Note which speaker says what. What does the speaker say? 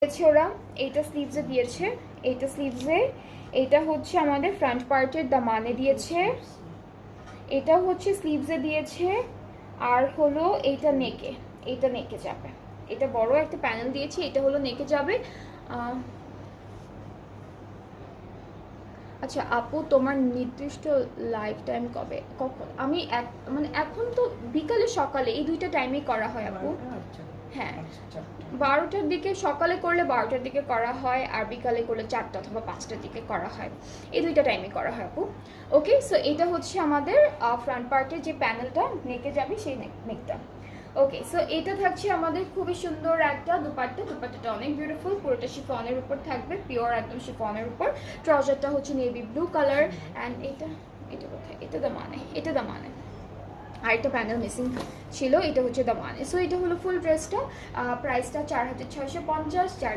Speaker 1: দিয়েছে ওরা, এইটা স্লিভসে দিয়েছে, এইটা স্লিভসে, এটা হচ্ছে আমাদের ফ্রন্ট পার্টের দামানে দিয়েছে, এটা হচ্ছে স্লিভসে দিয়েছে, আর হলো এইটা নেকে, এইটা নেকে যাবে, এটা বড় একটা প্যানেল দিয়েছি, এটা হলো নেকে যাবে। আচ্ছা আপু, তোমার নির্দিষ্ট লাইফ টাইম কবে কখন? আমি মানে এখন তো বিকালে সকালে এই দুইটা টাইমেই করা হয় আপু। হ্যাঁ, 12টার দিকে, সকালে করলে 12টার দিকে করা হয়, আর বিকালে করলে 4টা অথবা 5টার দিকে করা হয়, এই দুইটা টাইমে করা হয় আপু। ওকে, সো এটা হচ্ছে আমাদের ফ্রন্ট পার্টের যে প্যানেলটা নেকে যাবে সেই নেকটা। ওকে, সো এটা থাকছে আমাদের খুবই সুন্দর একটা দুপাট্টা, দুপাট্টাটা অনেক বিউটিফুল, পুরোটা শিফনের উপর থাকবে, পিওর একদম শিফনের উপর। ট্রাউজারটা হচ্ছে নেভি ব্লু কালার, অ্যান্ড এটা কোথায়, এটা দামানে, এটা দামানে, আরেকটা প্যানেল মিসিং ছিল, এটা হচ্ছে দামানে। সো এটা হলো ফুল ড্রেসটা, প্রাইসটা 4650।